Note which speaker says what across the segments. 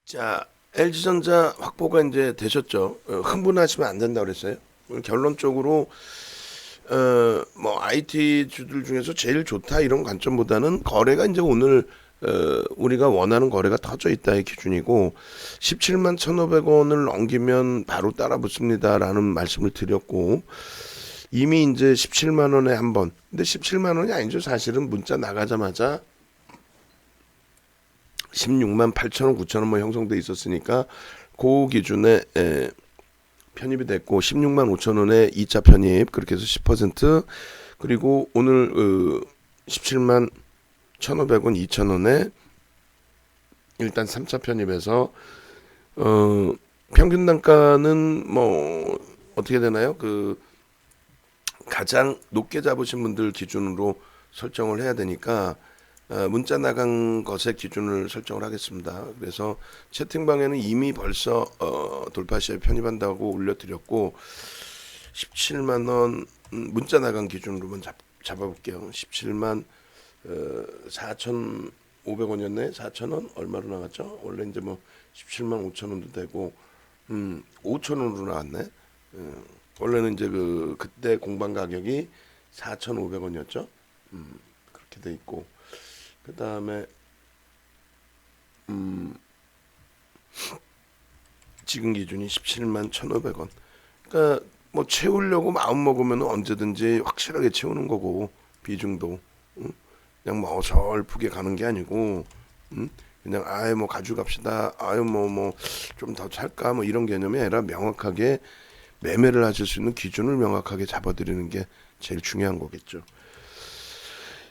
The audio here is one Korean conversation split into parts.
Speaker 1: 자, LG전자 확보가 이제 되셨죠. 흥분하시면 안 된다 그랬어요. 결론적으로 뭐 IT 주들 중에서 제일 좋다 이런 관점보다는 거래가 이제 오늘 우리가 원하는 거래가 터져 있다의 기준이고 17만 1,500원을 넘기면 바로 따라 붙습니다라는 말씀을 드렸고 이미 이제 17만 원에 한 번. 근데 17만 원이 아니죠. 사실은 문자 나가자마자 16만 8천 원, 9천 원 뭐 형성돼 있었으니까 그 기준에 편입이 됐고 16만 5천 원에 2차 편입 그렇게 해서 10% 그리고 오늘 17만 1,500원 2천 원에 일단 3차 편입해서 평균 단가는 뭐 어떻게 되나요? 그 가장 높게 잡으신 분들 기준으로 설정을 해야 되니까 문자 나간 것의 기준을 설정을 하겠습니다. 그래서 채팅방에는 이미 벌써 돌파 시에 편입한다고 올려드렸고 17만 원 문자 나간 기준으로만 잡아볼게요. 17만 4,500원이었네. 4,000원 얼마로 나갔죠? 원래 이제 뭐 17만 5천 원도 되고 5천 원으로 나왔네. 원래는 이제 그때 공방 가격이 4,500원이었죠. 그렇게 돼 있고 그 다음에 지금 기준이 17만 1,500원. 그러니까 뭐 채우려고 마음 먹으면 언제든지 확실하게 채우는 거고 비중도 그냥 뭐 어설프게 가는 게 아니고 그냥 아예 뭐 가져갑시다. 아유 뭐 좀 더 살까 뭐 이런 개념이 아니라 명확하게 매매를 하실 수 있는 기준을 명확하게 잡아드리는 게 제일 중요한 거겠죠.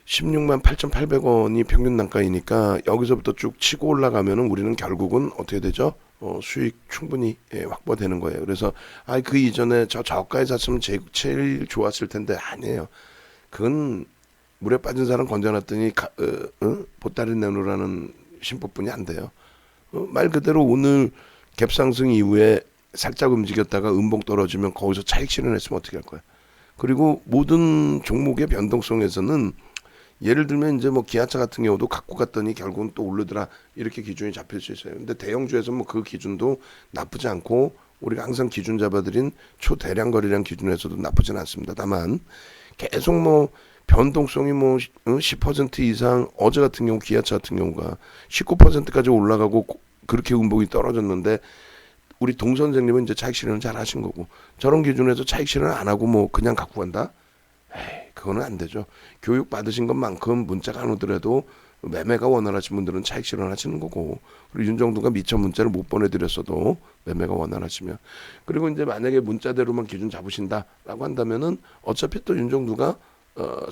Speaker 1: 16만 8,800원이 평균 단가이니까 여기서부터 쭉 치고 올라가면은 우리는 결국은 어떻게 되죠? 수익 충분히 확보되는 거예요. 그래서 그 이전에 저 저가에 샀으면 제일 좋았을 텐데 아니에요. 그건 물에 빠진 사람 건져놨더니 보따리 내놓으라는 심법뿐이 안 돼요. 말 그대로 오늘 갭상승 이후에 살짝 움직였다가 음봉 떨어지면 거기서 차익 실현했으면 어떻게 할 거야? 그리고 모든 종목의 변동성에서는 예를 들면 이제 뭐 기아차 같은 경우도 갖고 갔더니 결국은 또 오르더라 이렇게 기준이 잡힐 수 있어요. 근데 대형주에서 뭐 그 기준도 나쁘지 않고 우리가 항상 기준 잡아드린 초대량 거래량 기준에서도 나쁘진 않습니다. 다만 계속 뭐 변동성이 뭐 10% 이상 어제 같은 경우 기아차 같은 경우가 19%까지 올라가고 그렇게 음봉이 떨어졌는데 우리 동 선생님은 이제 차익 실현을 잘 하신 거고 저런 기준에서 차익 실현 안 하고 뭐 그냥 갖고 간다? 에이, 그거는 안 되죠. 교육 받으신 것만큼 문자가 안 오더라도 매매가 원활하신 분들은 차익 실현하시는 거고 그리고 윤정두가 미처 문자를 못 보내드렸어도 매매가 원활하시면 그리고 이제 만약에 문자대로만 기준 잡으신다라고 한다면은 어차피 또 윤정두가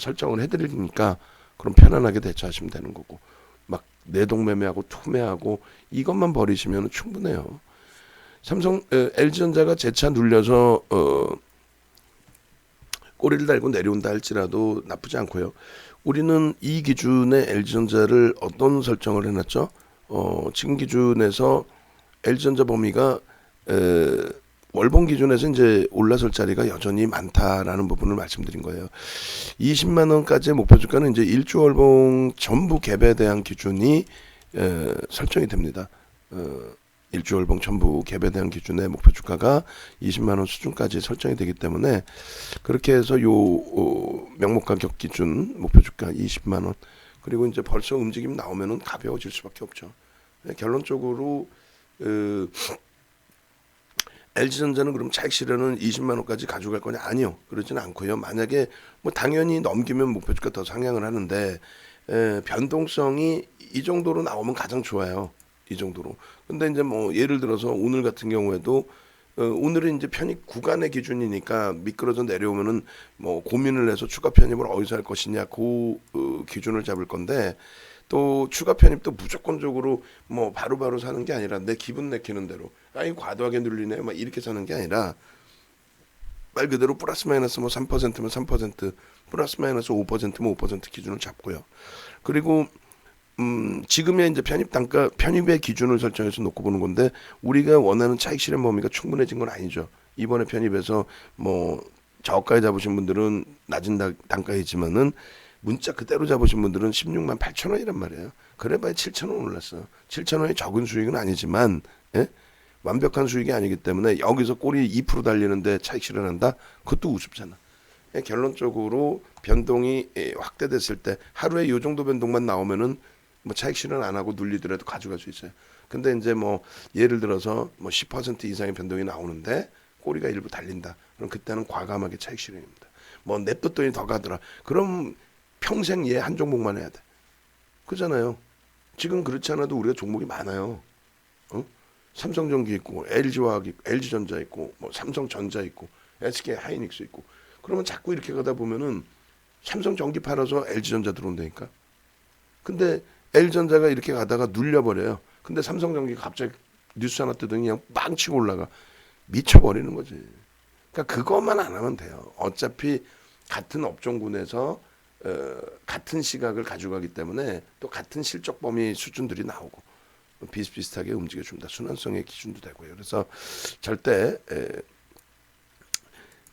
Speaker 1: 설정을 해드리니까 그럼 편안하게 대처하시면 되는 거고 막 내동 매매하고 투매하고 이것만 버리시면 충분해요. LG전자가 재차 눌려서 꼬리를 달고 내려온다 할지라도 나쁘지 않고요. 우리는 이 기준에 LG전자를 어떤 설정을 해놨죠? 지금 기준에서 LG전자 범위가 월봉 기준에서 이제 올라설 자리가 여전히 많다라는 부분을 말씀드린 거예요. 20만 원까지의 목표 주가는 이제 일주 월봉 전부 갭에 대한 기준이 설정이 됩니다. 일주월봉 전부 갭에 대한 기준의 목표 주가가 20만 원 수준까지 설정이 되기 때문에 그렇게 해서 요 명목 가격 기준 목표 주가 20만 원 그리고 이제 벌써 움직임 나오면은 가벼워질 수밖에 없죠. 결론적으로 LG전자는 그럼 차익 실현은 20만 원까지 가져갈 거냐? 아니요. 그러지는 않고요. 만약에 뭐 당연히 넘기면 목표 주가 더 상향을 하는데 변동성이 이 정도로 나오면 가장 좋아요. 이 정도로. 근데 이제 뭐 예를 들어서 오늘 같은 경우에도 오늘은 이제 편입 구간의 기준이니까 미끄러져 내려오면은 뭐 고민을 해서 추가 편입을 어디서 할 것이냐 그 기준을 잡을 건데 또 추가 편입도 무조건적으로 뭐 바로바로 사는 게 아니라 내 기분 내키는 대로 아이 과도하게 눌리네 막 이렇게 사는 게 아니라 말 그대로 플러스 마이너스 뭐 3%면 3% 플러스 마이너스 5%면 5% 기준을 잡고요. 그리고 지금의 이제 편입 단가, 편입의 기준을 설정해서 놓고 보는 건데 우리가 원하는 차익 실현 범위가 충분해진 건 아니죠. 이번에 편입해서 뭐 저가에 잡으신 분들은 낮은 단가이지만은 문자 그대로 잡으신 분들은 16만 8천 원이란 말이에요. 그래봐야 7천 원 올랐어. 7천 원이 적은 수익은 아니지만 예? 완벽한 수익이 아니기 때문에 여기서 꼬리 2% 달리는데 차익 실현한다? 그것도 우습잖아. 예, 결론적으로 변동이 확대됐을 때 하루에 요 정도 변동만 나오면은 뭐 차익 실현 안 하고 눌리더라도 가져갈 수 있어요. 근데 이제 뭐 예를 들어서 뭐 10% 이상의 변동이 나오는데 꼬리가 일부 달린다. 그럼 그때는 과감하게 차익 실현입니다. 뭐 냅뒀더니 더 가더라. 그럼 평생 얘 한 종목만 해야 돼. 그잖아요. 지금 그렇지 않아도 우리가 종목이 많아요. 어? 삼성전기 있고 LG화학 있고 LG전자 있고 뭐 삼성전자 있고 SK 하이닉스 있고 그러면 자꾸 이렇게 가다 보면은 삼성전기 팔아서 LG전자 들어온다니까. 근데 L전자가 이렇게 가다가 눌려버려요. 근데 삼성전기가 갑자기 뉴스 하나 뜨더니 그냥 빵 치고 올라가. 미쳐버리는 거지. 그러니까 그것만 안 하면 돼요. 어차피 같은 업종군에서 같은 시각을 가져가기 때문에 또 같은 실적 범위 수준들이 나오고 비슷비슷하게 움직여줍니다. 순환성의 기준도 되고요. 그래서 절대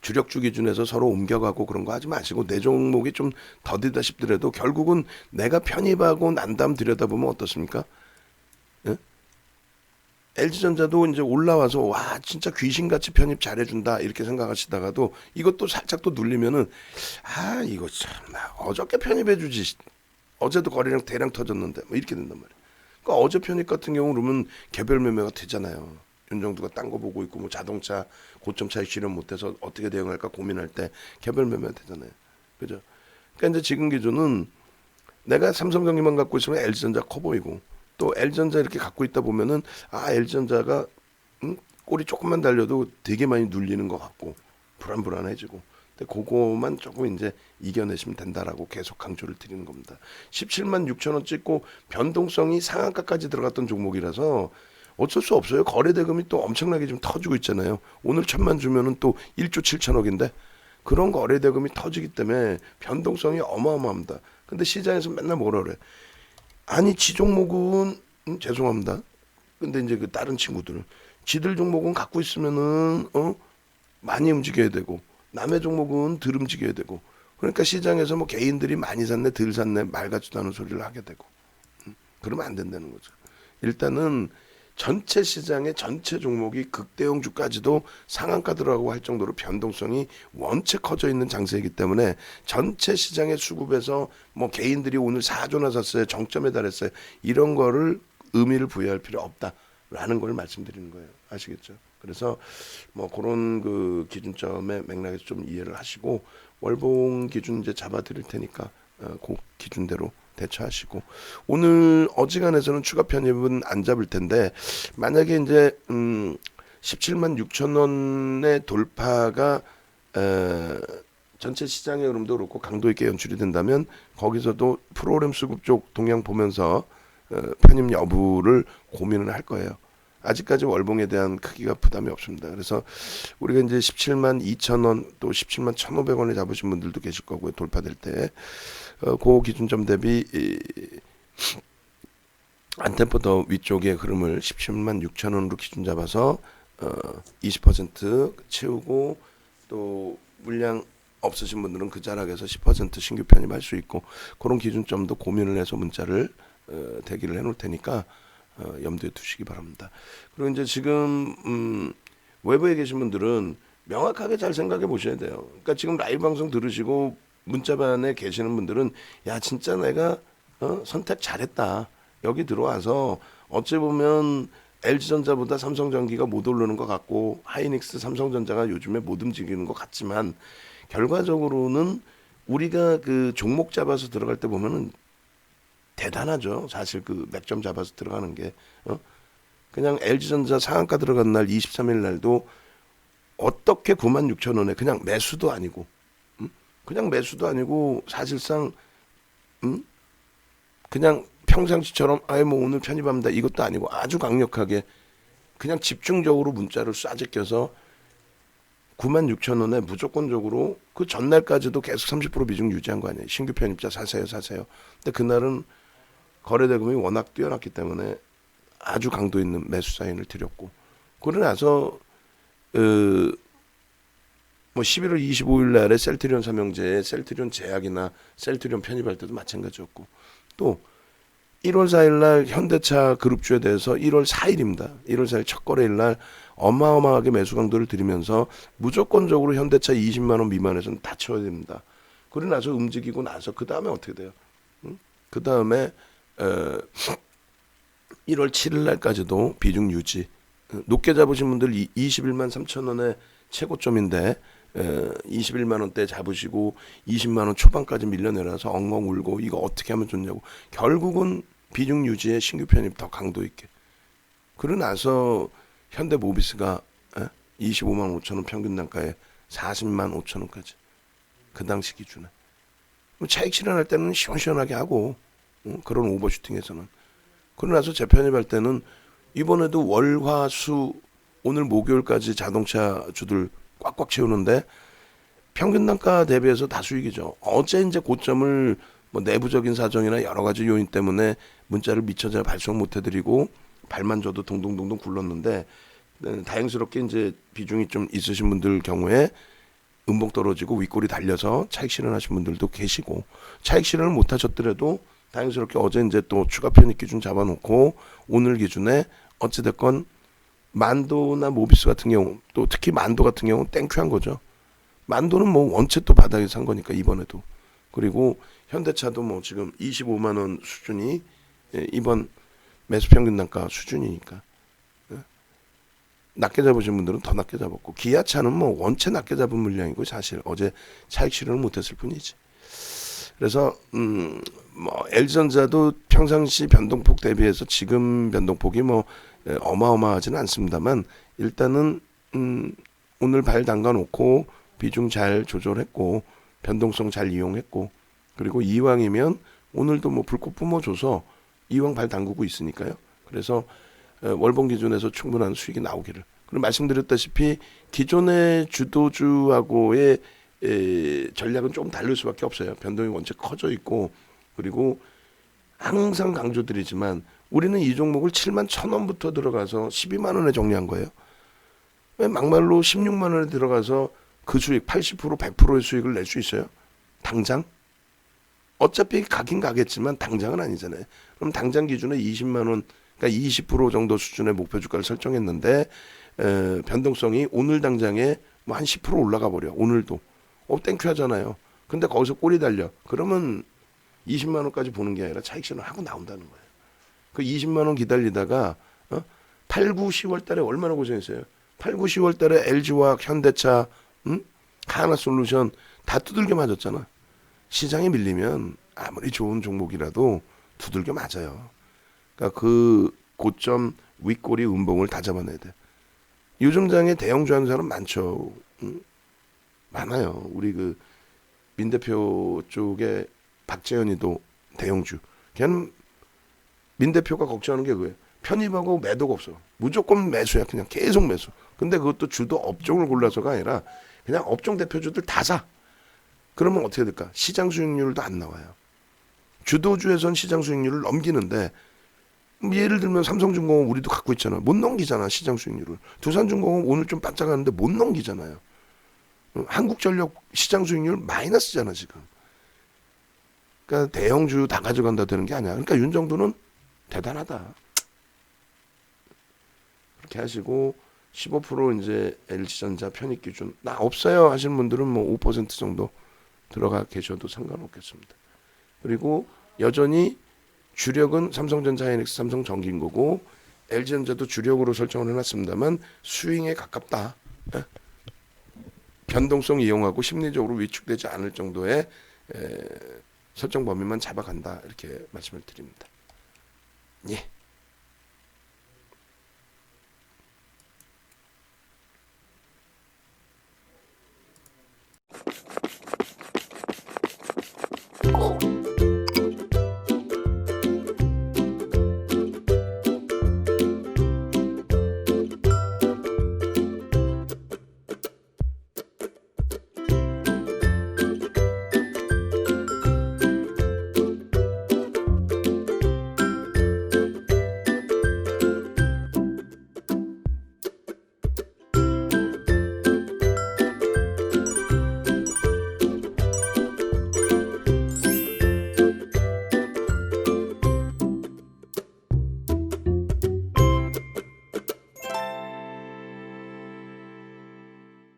Speaker 1: 주력주 기준에서 서로 옮겨가고 그런 거 하지 마시고 내 종목이 좀 더디다 싶더라도 결국은 내가 편입하고 난 다음 들여다보면 어떻습니까? 예? LG전자도 이제 올라와서 와 진짜 귀신같이 편입 잘해준다 이렇게 생각하시다가도 이것도 살짝 또 눌리면은 아 이거 참나 어저께 편입해주지 어제도 거래량 대량 터졌는데 뭐 이렇게 된단 말이에요. 그러니까 어제 편입 같은 경우 그러면 개별 매매가 되잖아요. 윤정두가 딴 거 보고 있고 뭐 자동차 고점 차익 실현 못해서 어떻게 대응할까 고민할 때 개별 매매가 되잖아요. 그죠? 그러니까 이제 지금 기준은 내가 삼성전기만 갖고 있으면 LG전자 커 보이고 또 L전자 이렇게 갖고 있다 보면은 아 L전자가 꼬리 조금만 달려도 되게 많이 눌리는 것 같고 불안해지고 근데 그거만 조금 이제 이겨내시면 된다라고 계속 강조를 드리는 겁니다. 17만 6천 원 찍고 변동성이 상한가까지 들어갔던 종목이라서 어쩔 수 없어요. 거래 대금이 또 엄청나게 지금 터지고 있잖아요. 오늘 1,000만 주면은 또 1조 7천억인데 그런 거래 대금이 터지기 때문에 변동성이 어마어마합니다. 근데 시장에서 맨날 뭐라 그래? 아니 지 종목은 죄송합니다. 근데 이제 그 다른 친구들은 지들 종목은 갖고 있으면은 많이 움직여야 되고 남의 종목은 덜 움직여야 되고 그러니까 시장에서 뭐 개인들이 많이 샀네 덜 샀네 말 같지도 않은 소리를 하게 되고 그러면 안 된다는 거죠. 일단은 전체 시장의 전체 종목이 극대형주까지도 상한가 들어가고 할 정도로 변동성이 원체 커져 있는 장세이기 때문에 전체 시장의 수급에서 뭐 개인들이 오늘 4조나 샀어요. 정점에 달했어요. 이런 거를 의미를 부여할 필요 없다라는 걸 말씀드리는 거예요. 아시겠죠? 그래서 뭐 그런 그 기준점의 맥락에서 좀 이해를 하시고 월봉 기준 이제 잡아 드릴 테니까 그 기준대로 대처하시고 오늘 어지간해서는 추가 편입은 안 잡을 텐데 만약에 이제 17만 6천 원의 돌파가 전체 시장의 흐름도 그렇고 강도 있게 연출이 된다면 거기서도 프로그램 수급 쪽 동향 보면서 편입 여부를 고민을 할 거예요. 아직까지 월봉에 대한 크기가 부담이 없습니다. 그래서 우리가 이제 17만 2천 원 또 17만 1,500원에 잡으신 분들도 계실 거고요. 돌파될 때 그 기준점 대비 한 템포 더 위쪽의 흐름을 17만 6천 원으로 기준 잡아서 20% 채우고 또 물량 없으신 분들은 그 자락에서 10% 신규 편입할 수 있고 그런 기준점도 고민을 해서 문자를 대기를 해놓을 테니까 염두에 두시기 바랍니다. 그리고 이제 지금 외부에 계신 분들은 명확하게 잘 생각해 보셔야 돼요. 그러니까 지금 라이브 방송 들으시고 문자반에 계시는 분들은 야 진짜 내가 선택 잘했다. 여기 들어와서 어찌 보면 LG전자보다 삼성전기가 못 오르는 것 같고 하이닉스 삼성전자가 요즘에 못 움직이는 것 같지만 결과적으로는 우리가 그 종목 잡아서 들어갈 때 보면은 대단하죠. 사실 그 맥점 잡아서 들어가는 게 그냥 LG전자 상한가 들어간 날 23일 날도 어떻게 9만 6천 원에 그냥 매수도 아니고 그냥 매수도 아니고 사실상 그냥 평상시처럼 아예 뭐 오늘 편입합니다 이것도 아니고 아주 강력하게 그냥 집중적으로 문자를 쏴 제껴서 9만 6천 원에 무조건적으로 그 전날까지도 계속 30% 비중 유지한 거 아니에요. 신규 편입자 사세요. 근데 그날은 거래 대금이 워낙 뛰어났기 때문에 아주 강도 있는 매수 사인을 드렸고 그러고 나서 뭐 뭐 11월 25일 날에 셀트리온 삼형제에 셀트리온 제약이나 셀트리온 편입할 때도 마찬가지였고, 또 1월 4일 날 현대차 그룹주에 대해서 1월 4일입니다. 1월 4일 첫 거래일 날 어마어마하게 매수 강도를 들이면서 무조건적으로 현대차 20만 원 미만에서는 다 채워야 됩니다. 그러고 나서 움직이고 나서 그 다음에 어떻게 돼요? 그 다음에 1월 7일 날까지도 비중 유지. 높게 잡으신 분들 21만 3천 원의 최고점인데 21만 원대 잡으시고 20만 원 초반까지 밀려내려서 엉엉 울고 이거 어떻게 하면 좋냐고. 결국은 비중 유지에 신규 편입 더 강도 있게. 그러고 나서 현대모비스가 25만 5천 원 평균 단가에 40만 5천 원까지. 그 당시 기준에. 차익 실현할 때는 시원시원하게 하고 그런 오버슈팅에서는. 그러고 나서 재편입할 때는 이번에도 월, 화, 수 오늘 목요일까지 자동차 주들 꽉꽉 채우는데 평균 단가 대비해서 다 수익이죠. 어제 이제 고점을 뭐 내부적인 사정이나 여러 가지 요인 때문에 문자를 미처 제가 발송 못 해드리고 발만 줘도 동동동동 굴렀는데 다행스럽게 이제 비중이 좀 있으신 분들 경우에 음봉 떨어지고 윗골이 달려서 차익 실현하신 분들도 계시고, 차익 실현을 못 하셨더라도 다행스럽게 어제 이제 또 추가 편입 기준 잡아놓고 오늘 기준에 어찌됐건 만도나 모비스 같은 경우, 또 특히 만도 같은 경우는 땡큐한 거죠. 만도는 뭐 원체 또 바닥에 산 거니까 이번에도. 그리고 현대차도 뭐 지금 25만 원 수준이 이번 매수 평균 단가 수준이니까 낮게 잡으신 분들은 더 낮게 잡았고, 기아차는 뭐 원체 낮게 잡은 물량이고 사실 어제 차익 실현을 못했을 뿐이지. 그래서 뭐 LG전자도 평상시 변동폭 대비해서 지금 변동폭이 뭐 어마어마하지는 않습니다만 일단은 오늘 발 담가 놓고 비중 잘 조절했고 변동성 잘 이용했고, 그리고 이왕이면 오늘도 뭐 불꽃 뿜어줘서 이왕 발 담그고 있으니까요. 그래서 월봉 기준에서 충분한 수익이 나오기를. 그리고 말씀드렸다시피 기존의 주도주하고의 전략은 좀 다를 수밖에 없어요. 변동이 원체 커져 있고, 그리고 항상 강조드리지만 우리는 이 종목을 7만 1,000원부터 들어가서 12만 원에 정리한 거예요. 왜 막말로 16만 원에 들어가서 그 수익 80% 100%의 수익을 낼 수 있어요? 당장? 어차피 가긴 가겠지만 당장은 아니잖아요. 그럼 당장 기준에 20만 원, 그러니까 20% 정도 수준의 목표 주가를 설정했는데 변동성이 오늘 당장에 뭐 한 10% 올라가 버려. 오늘도. 땡큐 하잖아요. 근데 거기서 꼬리 달려. 그러면 20만 원까지 보는 게 아니라 차익 실현 하고 나온다는 거예요. 그 20만 원 기다리다가 8, 9, 10월 달에 얼마나 고생했어요. 8, 9, 10월 달에 LG화학, 현대차, 하나솔루션 다 두들겨 맞았잖아. 시장에 밀리면 아무리 좋은 종목이라도 두들겨 맞아요. 그러니까 그 고점 윗꼬리 음봉을 다 잡아내야 돼. 요즘 장에 대형주 하는 사람 많죠. 많아요. 우리 그 민 대표 쪽에 박재현이도 대형주. 걔는 민 대표가 걱정하는 게 그거예요. 편입하고 매도가 없어. 무조건 매수야. 그냥 계속 매수. 근데 그것도 주도 업종을 골라서가 아니라 그냥 업종 대표주들 다 사. 그러면 어떻게 될까? 시장 수익률도 안 나와요. 주도주에선 시장 수익률을 넘기는데, 예를 들면 삼성중공업 우리도 갖고 있잖아. 못 넘기잖아, 시장 수익률을. 두산중공업 오늘 좀 반짝하는데 못 넘기잖아요. 한국전력 시장 수익률 마이너스잖아 지금. 그러니까 대형주 다 가져간다 되는 게 아니야. 그러니까 윤정도는 대단하다. 그렇게 하시고 15% 이제 LG전자 편입 기준 나 없어요 하시는 분들은 뭐 5% 정도 들어가 계셔도 상관없겠습니다. 그리고 여전히 주력은 삼성전자, 하이닉스, 삼성전기인거고 LG전자도 주력으로 설정을 해놨습니다만 스윙에 가깝다. 변동성 이용하고 심리적으로 위축되지 않을 정도의 설정 범위만 잡아간다. 이렇게 말씀을 드립니다. 예.